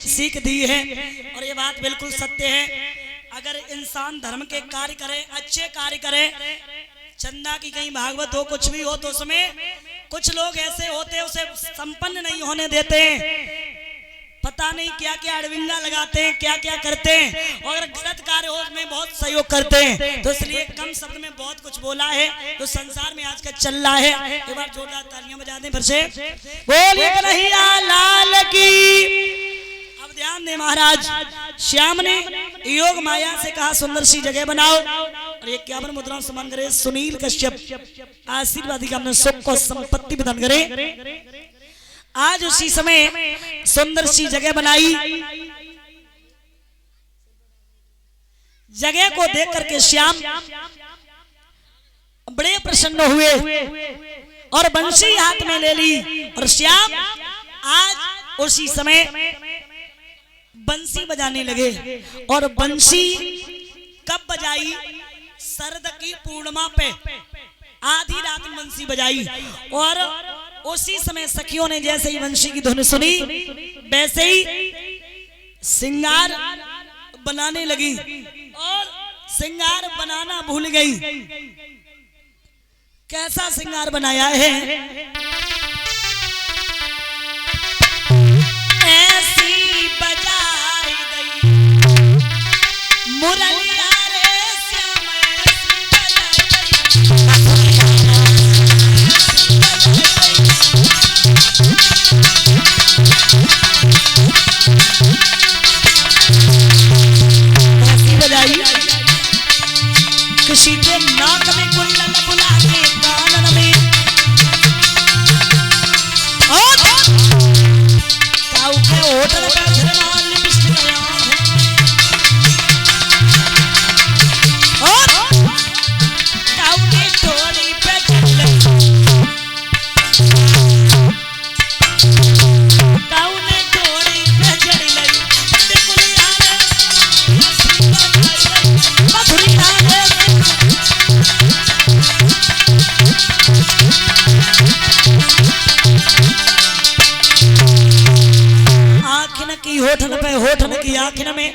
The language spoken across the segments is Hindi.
सीख दी है और ये बात बिल्कुल सत्य है। अगर इंसान धर्म के कार्य करे, अच्छे कार्य करे, चंदा की कहीं भागवत हो, कुछ भी हो, तो उसमें कुछ लोग ऐसे होते हैं उसे संपन्न नहीं होने देते हैं। पता नहीं क्या क्या अड़विंगा लगाते हैं, क्या क्या करते हैं, और गलत कार्य हो में बहुत सहयोग करते हैं। तो इसलिए कम शब्द में बहुत कुछ बोला है तो संसार में आजकल चल रहा है। एक बार जोरदार तालियां बजा दें फिर से, बोलिए कन्हैया लाल की। अब ध्यान दें महाराज, श्याम ने योग माया से कहा सुंदर सी जगह बनाओ और ये 51 मुद्राओं समान करे। सुनील कश्यप आशीर्वादी का अपने सुख को संपत्ति प्रदान करे। आज उसी समय सुंदर सी जगह बनाई। जगह को देख करके श्याम बड़े प्रसन्न हुए और बंसी हाथ में ले ली और श्याम आज उसी समय बंसी बजाने लगे। और बंसी कब बजाई? शरद की पूर्णिमा पे आधी रात में बंसी बजाई और उसी समय सखियों ने जैसे ही बंसी की धुन सुनी वैसे ही सिंगार बनाने लगी और सिंगार बनाना भूल गई। कैसा सिंगार बनाया है? ऐसी बजाई गई मुरलिया रे श्याम, ऐसी बजाई किसी के नाक में कुंडल बुला के कानन में और काऊ के होटल पे धरवाल लिपस्टिक और काऊ के ठोड़ी पे चढ़, काऊ ने ठोड़ी पे चढ़ लई बिकुलिया रे मधुरिया रे। आँखन की होठन पे, होठन की आँखन में,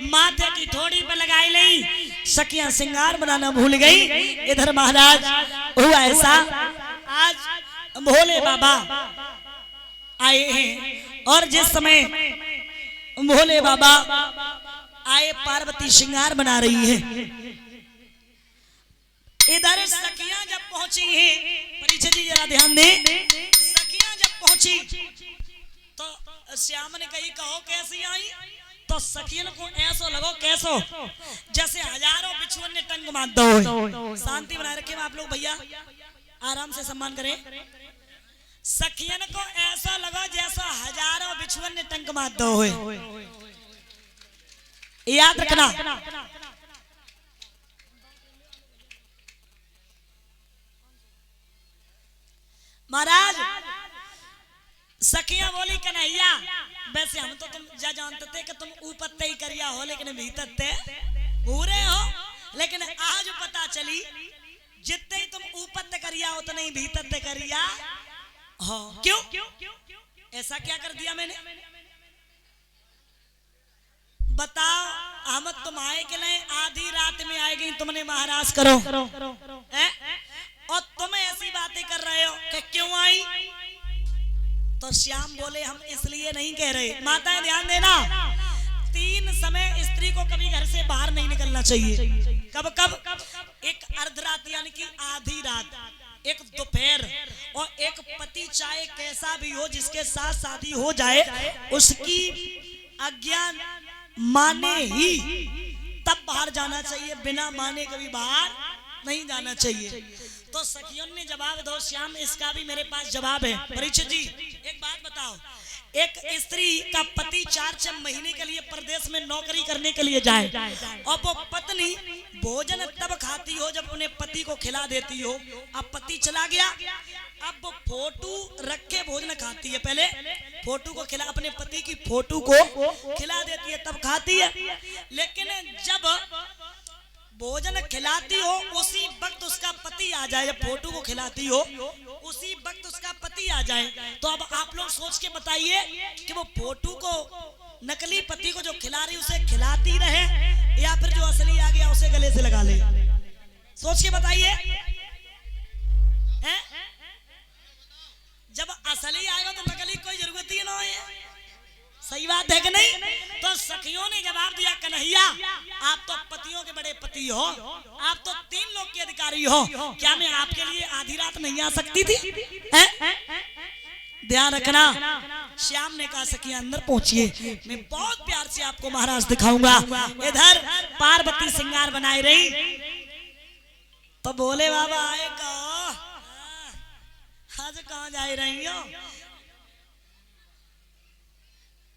माथे की थोड़ी पे लगाई ली। सखियां सिंगार बनाना भूल गई। इधर महाराज हुआ ऐसा, आज भोले बाबा आए हैं और जिस समय भोले बाबा आए पार्वती श्रृंगार बना रही है। इधर सखियां जब पहुंची हैं, परीक्षा जी जरा ध्यान दें, सखियां जब पहुंची तो श्याम ने कही कहो कैसी आई? तो सखियन को ऐसो लगो कैसो जैसे हजारों बिछुअन ने टंग मार दो। शांति बनाए रखें आप लोग भैया, आराम से सम्मान करें। सखियन को ऐसा लगो जैसा हजारों बिछुअन ने टंग मार दो। याद रखना। महाराज सखियां बोली कन्हैया वैसे हम तो तुम जा जानते थे कि तुम ऊपर ते ही करिया हो लेकिन भीतर ते पूरे हो, लेकिन आज पता चली जितने ही तुम ऊपर ते करिया उतने ही भीतर ते करिया हो। क्यों? ऐसा क्या कर दिया मैंने? बताओ। हम तुम आए के नहीं, आधी रात में आए गई तुमने महाराज करो और तुम ऐसी बातें कर रहे हो कि क्यों आई? तो श्याम बोले हम इसलिए नहीं कह रहे। माताएं ध्यान देना, 3 समय स्त्री को कभी घर से बाहर नहीं निकलना चाहिए। कब कब? एक अर्धरात यानी कि आधी रात, एक दोपहर और एक पति चाहे कैसा भी हो जिसके साथ शादी हो जाए उसकी अज्ञान माने ही तब बाहर जाना चाहिए, बिना माने कभी बाहर नहीं जाना चाहिए। तो सखियों ने जवाब दो श्याम, इसका भी मेरे पास जवाब है। परीक्षित जी एक बात बताओ, एक स्त्री का पति 4 महीने के लिए प्रदेश में नौकरी करने के लिए जाए और वो पत्नी भोजन तब खाती हो जब अपने पति को खिला देती हो। अब पति चला गया, अब वो फोटो रख के भोजन खाती है। पहले फोटो को खिला, अपने पति की फोटो को खिला देती है तब खाती है। लेकिन जब भोजन खिलाती हो उसी वक्त उसका पति आ जाए, जब फोटो को खिलाती हो उसी वक्त उसका पति आ जाए, तो अब आप लोग सोच के बताइए कि वो फोटो को नकली पति को जो खिला रही उसे खिलाती रहे या फिर जो असली आ गया उसे गले से लगा ले? सोच के बताइए। जब असली आएगा तो नकली कोई जरूरत ही ना है। सही बात है कि नहीं? तो सखियों ने जवाब दिया, कन्हैया आप तो पतियों के बड़े पति हो, आप तो 3 लोग के अधिकारी हो, क्या मैं आपके लिए आधी रात नहीं आ सकती थी? ध्यान रखना। श्याम ने कहा सखिया अंदर पहुंचिए, मैं बहुत प्यार से आपको महाराज दिखाऊंगा। इधर पार्वती श्रृंगार बनाई रही तो बोले बाबा आए कहो आज कहां जा रही हो?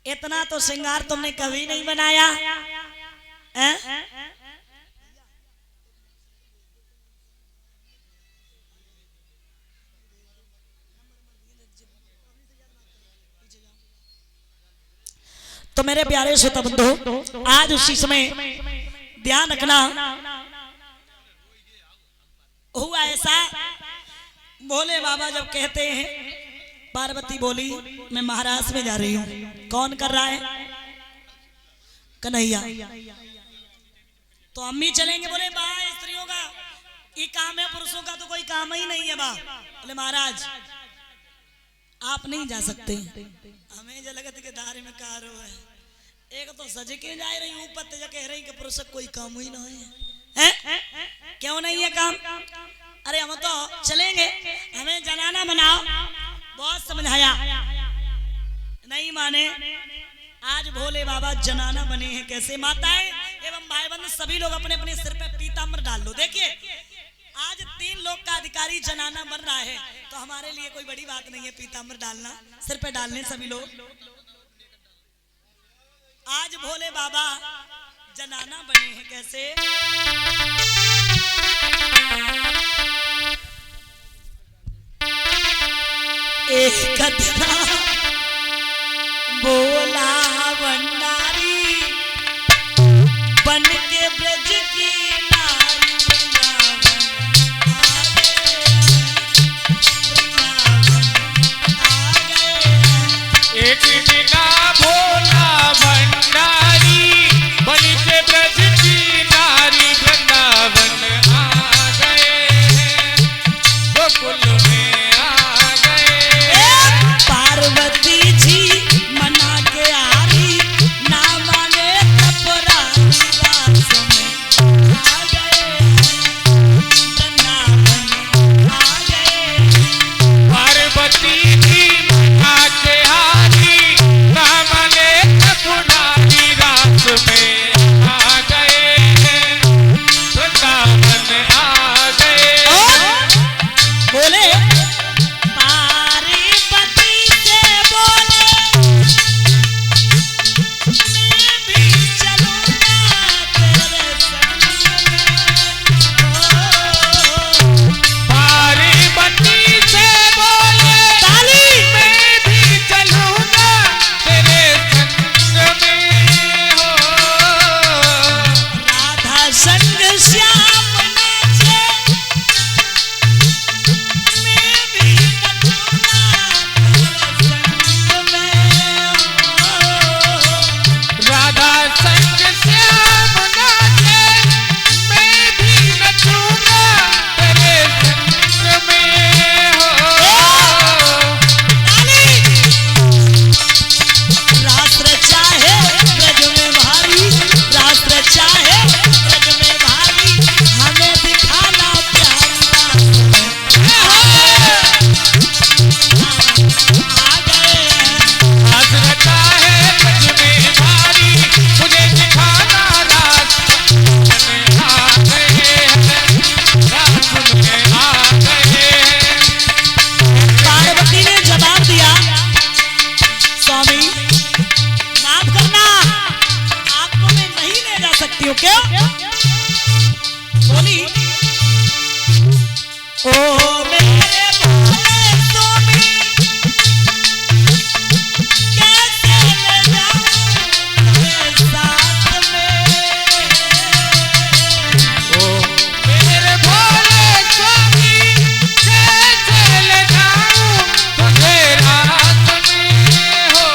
इतना तो श्रृंगार तुमने कभी नहीं बनाया। तो मेरे प्यारे श्रोता बंधु आज उसी समय ध्यान रखना हुआ ऐसा। भोले बाबा जब कहते हैं, पार्वती बोली मैं महाराज में जा रही हूँ। कौन कर रहा है? कन्हैया। तो अम्मी चलेंगे? बोले बा स्त्रियों का ये काम है, पुरुषों का तो कोई काम ही नहीं है बा। बोले महाराज आप नहीं जा सकते, हमें जगत के दारे में कारो है। एक तो सज के जा रही हूँ, ऊपर तो कह रही कि पुरुष कोई काम ही ना है। क्यों नहीं है काम? अरे हम तो चलेंगे, हमें जनाना बनाओ। बहुत समझाया, नहीं माने। आज भोले बाबा जनाना बने हैं। कैसे? माताएं एवं भाई बंधु सभी लोग अपने अपने सिर पे पीताम्बर डाल लो। देखिए आज 3 लोग का अधिकारी जनाना बन रहा है तो हमारे लिए कोई बड़ी बात नहीं है पीताम्बर डालना, सिर पे डालने सभी लोग। आज भोले बाबा जनाना बने हैं। कैसे? एक कदरा बोला भंडारी बन के ब्रज की नारी एक दिना भोला भंडारी बन के ब्रज की नारी वृंदावन आ गए, गोकुल में आ गए। पार्वती जी मना के आ रही, ना माने तपरानी रास में आ गए, वृंदावन आ गए। पार्वती जी मना के आ रही, ना माने तपरानी रास में आ गए, वृंदावन आ गए। बोले पार्वती से बोले मैं भी चलूंगा तेरे संग में। पार्वती से बोले ताली मैं भी चलूंगा तेरे संग में हो। राधा संग श्याम नाचे मैं भी नचूंगा तेरे संग में। राधा संग श्याम नाचे मैं भी नचूंगा तेरे संग में हो। रास रचा है ब्रज में भारी, रास रचा है ब्रज में भारी, हमें दिखाना प्यारी आ गए। रास रचा है ब्रज में भारी, मुझे दिखाना रास में आ गए हैं, रास में आ गए हैं। पार्वती ने जवाब दिया, स्वामी माफ करना, आपको मैं नहीं ले जा सकती हूँ। क्यों? बोली ओ मेरे भोले स्वामी कैसे ले जाऊं तेरे साथ में। ओ मेरे भोले स्वामी कैसे ले जाऊं तुझे रात में हो।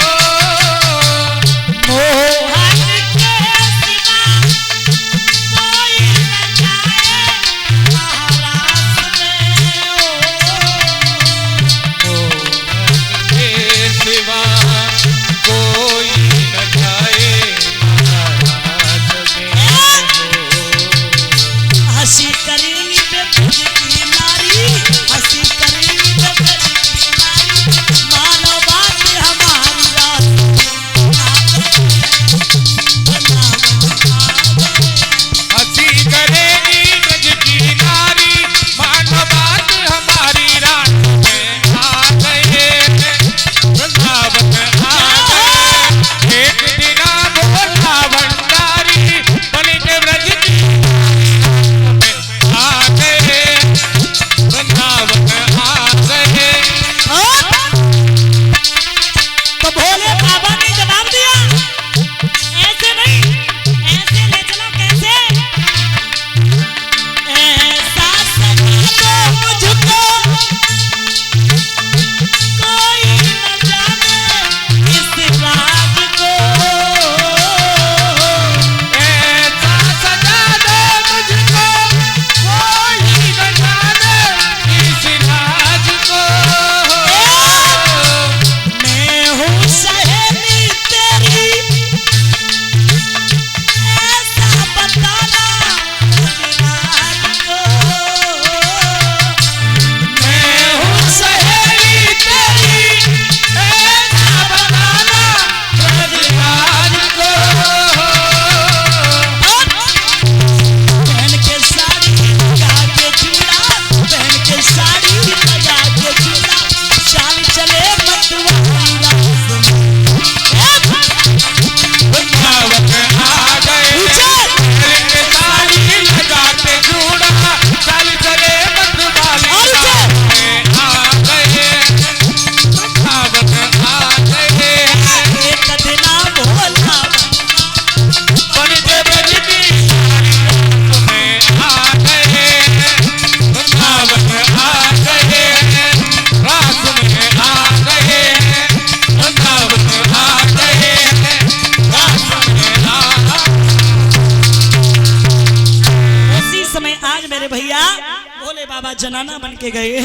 जनाना बन के गए।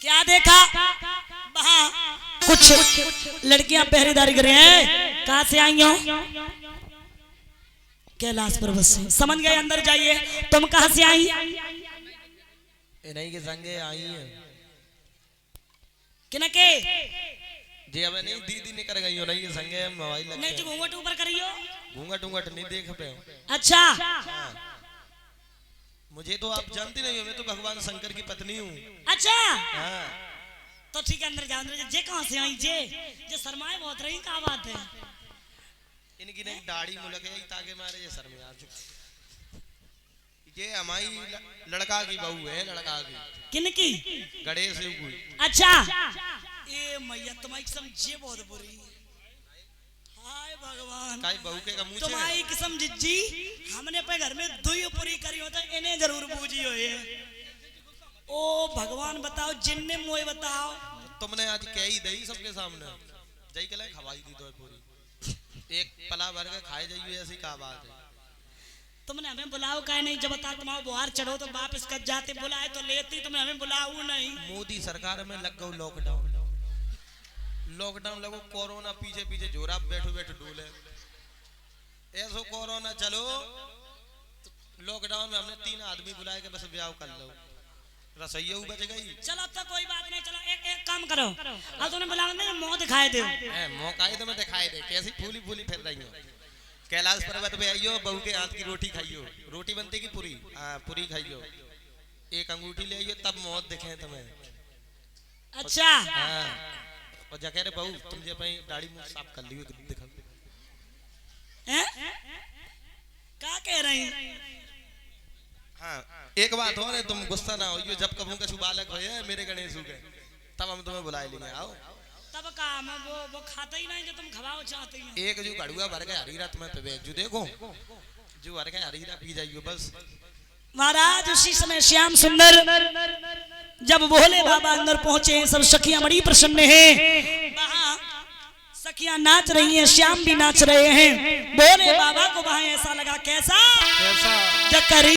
क्या देखा वहां कुछ लड़कियां पहरेदारी कर रही हैं। कहां से आई हो? कैलाश पर्वत से। समझ गए? अंदर जाइए। तुम कहां से आई? नहीं के संगे आई है किनके? जी अब नहीं दीदी निकल गई हो नहीं के संगे मोबाइल लगे नहीं जो घूंघट ऊपर करियो। घूंघट नहीं देख पे। अच्छा मुझे तो आप जानती नहीं हो, मैं तो भगवान शंकर की पत्नी हूँ। अच्छा हाँ। तो ठीक है, अंदर जाओ। अंदर जाओ। जे कहां से आई? जे शर्माए बहुत रही। क्या बात है? इनकी नहीं दाढ़ी मुलक है ताकि मारे ये शर्म आ चुकी। ये हमारी लड़का की बहू है, लड़का की। किनकी? गणेश की। अच्छा ए मैया तुम्हारी किस्म जे बहुत बुरी। हाय भगवान काई बहू के मुंह से तुम्हारी किस्म जिज्जी हमने पे घर में दुई पूरी करी हो तो इन्हें जरूर बूझी हो ये। ओ भगवान बताओ, जिनने मोए बताओ। तुमने आज कह ही दई सबके सामने जई के लिए खवाई दी तो पूरी एक पला भर के खाए जाइए, ऐसी क्या बात है? तुमने हमें बुलाओ काहे नहीं? जब बता तुम्हारा बुहार चढ़ो तो वापस कट जाते। बुलाए तो लेती, तुमने हमें बुलाओ नहीं। मोदी सरकार में लग गो लॉकडाउन। लॉकडाउन लगो, कोरोना पीछे पीछे जोरा बैठो बैठो डोले। ऐसो कोरोना चलो तो लॉकडाउन में हमने 3 आदमी बुलाए के बस ब्याह कर लो। रसोईया बच गई। चलो तो कोई बात नहीं। चलो एक काम करो, अब तुमने बुलाओ नहीं, मुंह दिखाए दो। मौका ही तो मैं दिखाई दे कैसी फूली फूली फिर रही हो। कैलाश पर्वत पे आइयो, बहू के हाथ की रोटी खाइयो। रोटी बनती की पूरी? हाँ पूरी खाइयो। एक अंगूठी ले आइयो तब मौत दिखे तुम्हें। अच्छा हाँ। और जा कह रहे बहू तुम जे भाई दाढ़ी मुंह साफ कर लियो दिखा। क्या कह रही? हाँ एक बात हो, तुम गुस्सा ना हो, जब कभू का बालक हो मेरे गणेश के तब हम तुम्हें बुलाए लेंगे। आओ तब का मैं वो खाता ही नहीं जो तुम खवाओ चाहती हैं। एक जो गड़ुआ भर के हरीरा तुम्हें पे जो देखो जो भर के हरीरा पी जाइयो बस। महाराज उसी समय श्याम सुंदर जब भोले बाबा अंदर पहुंचे, सब सखियां बड़ी प्रसन्न हैं। वहां सखियां नाच रही हैं, श्याम भी नाच रहे हैं। भोले बाबा को वहां ऐसा लगा कैसा कैसा जकरी